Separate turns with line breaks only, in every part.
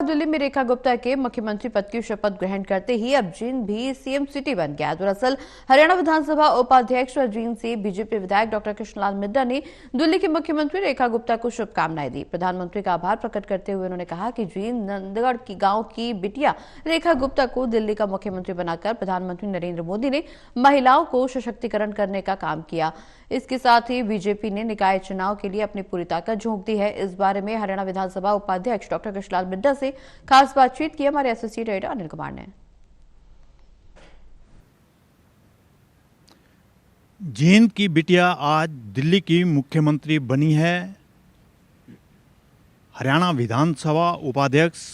दिल्ली में रेखा गुप्ता के मुख्यमंत्री पद की शपथ ग्रहण करते ही अब जींद भी सीएम सिटी बन गया। दरअसल हरियाणा विधानसभा उपाध्यक्ष और जींद से बीजेपी विधायक डॉक्टर कृष्णलाल मिड्ढा ने दिल्ली की मुख्यमंत्री रेखा गुप्ता को शुभकामनाएं दी। प्रधानमंत्री का आभार प्रकट करते हुए उन्होंने कहा कि जींद नंदगढ़ की गांव की बिटिया रेखा गुप्ता को दिल्ली का मुख्यमंत्री बनाकर प्रधानमंत्री नरेंद्र मोदी ने महिलाओं को सशक्तिकरण करने का काम किया। इसके साथ ही बीजेपी ने निकाय चुनाव के लिए अपनी पूरी ताकत झोंक दी है। इस बारे में हरियाणा विधानसभा उपाध्यक्ष डॉक्टर कृष्णलाल मिड्ढा से खास बातचीत की हमारे एसोसिएट एडिटर अनिल कुमार ने।
जींद की बिटिया आज दिल्ली की मुख्यमंत्री बनी है। हरियाणा विधानसभा उपाध्यक्ष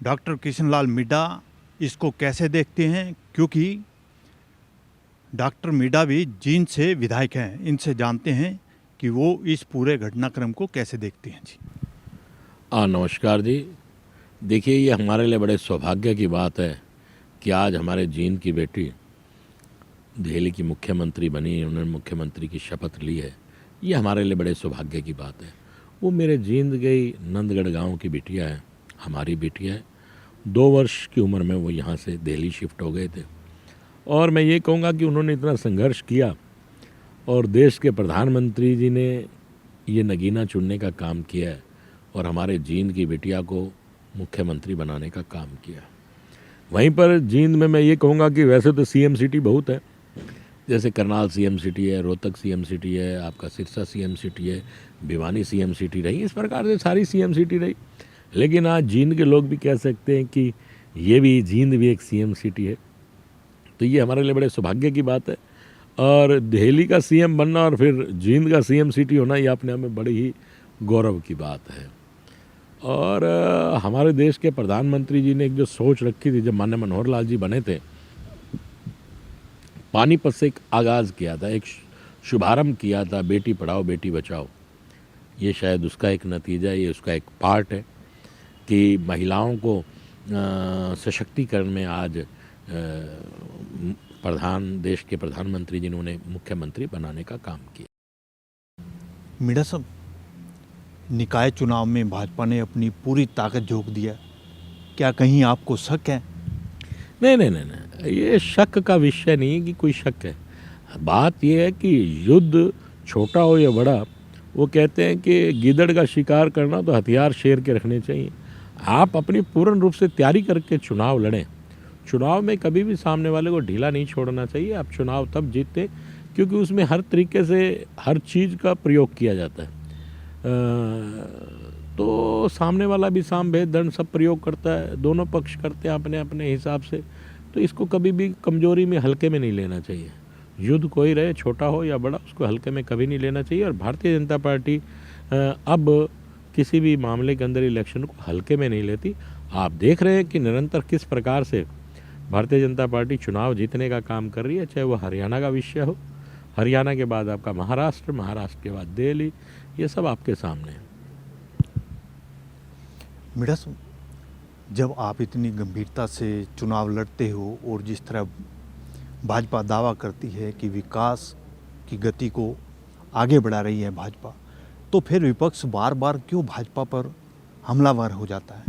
डॉक्टर कृष्णलाल मिड्ढा इसको कैसे देखते हैं, क्योंकि डॉक्टर मिड्ढा भी जींद से विधायक हैं। इनसे जानते हैं कि वो इस पूरे घटनाक्रम को कैसे देखते हैं। जी
नमस्कार जी। देखिए, ये हमारे लिए बड़े सौभाग्य की बात है कि आज हमारे जींद की बेटी दिल्ली की मुख्यमंत्री बनी, उन्होंने मुख्यमंत्री की शपथ ली है। ये हमारे लिए बड़े सौभाग्य की बात है। वो मेरे जींद गई नंदगढ़ गांव की बिटिया है, हमारी बिटिया है। 2 वर्ष की उम्र में वो यहाँ से दिल्ली शिफ्ट हो गए थे और मैं ये कहूँगा कि उन्होंने इतना संघर्ष किया और देश के प्रधानमंत्री जी ने ये नगीना चुनने का काम किया है और हमारे जींद की बिटिया को मुख्यमंत्री बनाने का काम किया। वहीं पर जींद में मैं ये कहूँगा कि वैसे तो सीएम सिटी बहुत है, जैसे करनाल सीएम सिटी है, रोहतक सीएम सिटी है, आपका सिरसा सीएम सिटी है, भिवानी सीएम सिटी रही, इस प्रकार से सारी सीएम सिटी रही। लेकिन आज जींद के लोग भी कह सकते हैं कि ये भी जींद भी एक सीएम सिटी है। तो ये हमारे लिए बड़े सौभाग्य की बात है और दिल्ली का सीएम बनना और फिर जींद का सीएम सिटी होना, ये अपने आप में बड़ी ही गौरव की बात है। और हमारे देश के प्रधानमंत्री जी ने एक जो सोच रखी थी, जब माननीय मनोहर लाल जी बने थे, पानीपत से एक आगाज़ किया था, एक शुभारंभ किया था, बेटी पढ़ाओ बेटी बचाओ। ये शायद उसका एक नतीजा, ये उसका एक पार्ट है कि महिलाओं को सशक्तिकरण में आज देश के प्रधानमंत्री जी ने उन्हें मुख्यमंत्री बनाने का काम किया।
मिड्ढा साहब, निकाय चुनाव में भाजपा ने अपनी पूरी ताकत झोंक दिया, क्या कहीं आपको शक है?
नहीं, ये शक का विषय नहीं है कि कोई शक है। बात ये है कि युद्ध छोटा हो या बड़ा, वो कहते हैं कि गीदड़ का शिकार करना तो हथियार शेर के रखने चाहिए। आप अपनी पूर्ण रूप से तैयारी करके चुनाव लड़ें। चुनाव में कभी भी सामने वाले को ढीला नहीं छोड़ना चाहिए। आप चुनाव तब जीतते क्योंकि उसमें हर तरीके से हर चीज़ का प्रयोग किया जाता है। तो सामने वाला भी साम भेद दंड सब प्रयोग करता है, दोनों पक्ष करते हैं अपने अपने हिसाब से। तो इसको कभी भी कमजोरी में हल्के में नहीं लेना चाहिए। युद्ध कोई रहे, छोटा हो या बड़ा, उसको हल्के में कभी नहीं लेना चाहिए। और भारतीय जनता पार्टी अब किसी भी मामले के अंदर इलेक्शन को हल्के में नहीं लेती। आप देख रहे हैं कि निरंतर किस प्रकार से भारतीय जनता पार्टी चुनाव जीतने का काम कर रही है, चाहे वो हरियाणा का विषय हो, हरियाणा के बाद आपका महाराष्ट्र, महाराष्ट्र के बाद दिल्ली, ये सब आपके सामने है।
मिड्ढा साहब, जब आप इतनी गंभीरता से चुनाव लड़ते हो और जिस तरह भाजपा दावा करती है कि विकास की गति को आगे बढ़ा रही है भाजपा, तो फिर विपक्ष बार बार क्यों भाजपा पर हमलावर हो जाता है?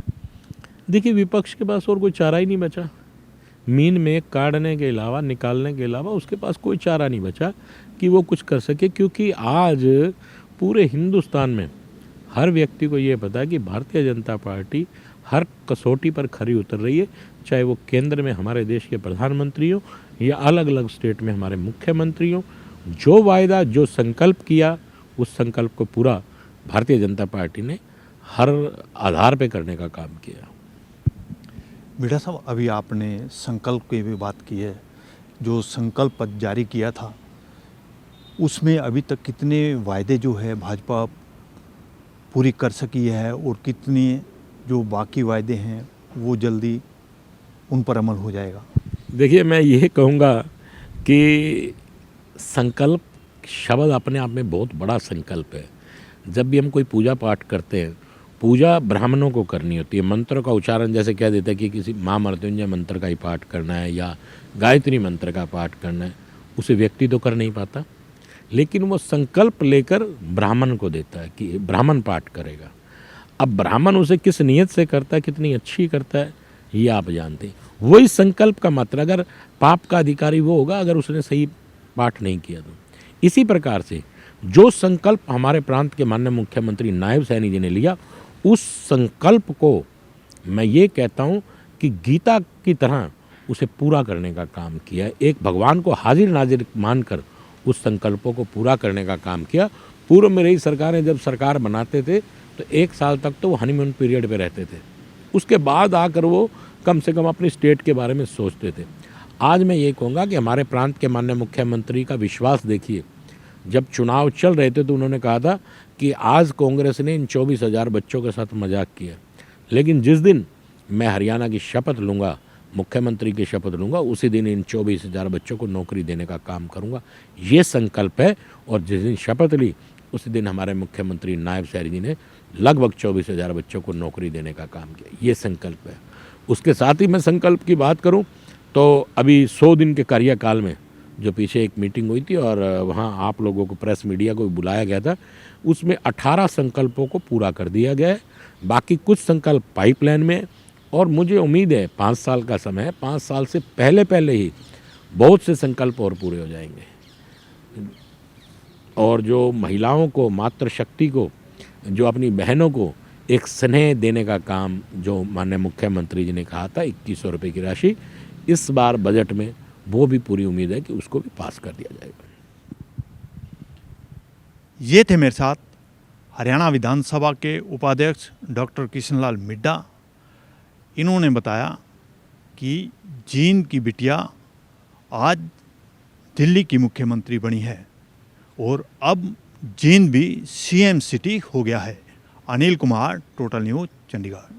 देखिए, विपक्ष के पास और कोई चारा ही नहीं बचा। मीन में काटने के अलावा, निकालने के अलावा उसके पास कोई चारा नहीं बचा कि वो कुछ कर सके। क्योंकि आज पूरे हिंदुस्तान में हर व्यक्ति को ये पता है कि भारतीय जनता पार्टी हर कसौटी पर खरी उतर रही है, चाहे वो केंद्र में हमारे देश के प्रधानमंत्री हो या अलग अलग स्टेट में हमारे मुख्यमंत्री हो। जो वायदा, जो संकल्प किया, उस संकल्प को पूरा भारतीय जनता पार्टी ने हर आधार पे करने का काम किया।
मिड्ढा साहब, अभी आपने संकल्प की भी बात की है। जो संकल्प पत्र जारी किया था, उसमें अभी तक कितने वायदे जो है भाजपा पूरी कर सकी है और कितने जो बाकी वायदे हैं वो जल्दी उन पर अमल हो जाएगा?
देखिए, मैं ये कहूँगा कि संकल्प शब्द अपने आप में बहुत बड़ा संकल्प है। जब भी हम कोई पूजा पाठ करते हैं, पूजा ब्राह्मणों को करनी होती है। मंत्रों का उच्चारण जैसे कह देता है कि किसी माँ मृत्युंजय मंत्र का ही पाठ करना है या गायत्री मंत्र का पाठ करना है, उसे व्यक्ति तो कर नहीं पाता। लेकिन वो संकल्प लेकर ब्राह्मण को देता है कि ब्राह्मण पाठ करेगा। अब ब्राह्मण उसे किस नीयत से करता है, कितनी अच्छी करता है, ये आप जानते हैं। वही संकल्प का मात्र, अगर पाप का अधिकारी वो होगा अगर उसने सही पाठ नहीं किया तो। इसी प्रकार से जो संकल्प हमारे प्रांत के माननीय मुख्यमंत्री नायब सैनी जी ने लिया, उस संकल्प को मैं ये कहता हूँ कि गीता की तरह उसे पूरा करने का काम किया। एक भगवान को हाजिर नाजिर मानकर उस संकल्पों को पूरा करने का काम किया। पूर्व में रही सरकारें जब सरकार बनाते थे तो 1 साल तक तो वो हनीमून पीरियड पे रहते थे, उसके बाद आकर वो कम से कम अपनी स्टेट के बारे में सोचते थे। आज मैं ये कहूँगा कि हमारे प्रांत के माननीय मुख्यमंत्री का विश्वास देखिए। जब चुनाव चल रहे थे तो उन्होंने कहा था कि आज कांग्रेस ने इन 24,000 बच्चों के साथ मजाक किया, लेकिन जिस दिन मैं हरियाणा की शपथ लूँगा, मुख्यमंत्री की शपथ लूँगा, उसी दिन इन 24,000 बच्चों को नौकरी देने का काम करूँगा। ये संकल्प है। और जिस दिन शपथ ली उसी दिन हमारे मुख्यमंत्री नायब सैनी जी ने लगभग 24,000 बच्चों को नौकरी देने का काम किया। ये संकल्प है। उसके साथ ही मैं संकल्प की बात करूं तो अभी 100 दिन के कार्यकाल में जो पीछे एक मीटिंग हुई थी और वहां आप लोगों को, प्रेस मीडिया को बुलाया गया था, उसमें 18 संकल्पों को पूरा कर दिया गया है। बाकी कुछ संकल्प पाइपलाइन में, और मुझे उम्मीद है 5 साल का समय है, 5 साल से पहले ही बहुत से संकल्प और पूरे हो जाएंगे। और जो महिलाओं को, मातृशक्ति को, जो अपनी बहनों को एक स्नेह देने का काम जो माननीय मुख्यमंत्री जी ने कहा था 2100 रुपये की राशि, इस बार बजट में वो भी पूरी उम्मीद है कि उसको भी पास कर दिया जाएगा।
ये थे मेरे साथ हरियाणा विधानसभा के उपाध्यक्ष डॉक्टर किशन लाल मिड्डा। इन्होंने बताया कि जींद की बिटिया आज दिल्ली की मुख्यमंत्री बनी है और अब जींद भी सीएम सिटी हो गया है। Anil Kumar, total news, Chandigarh.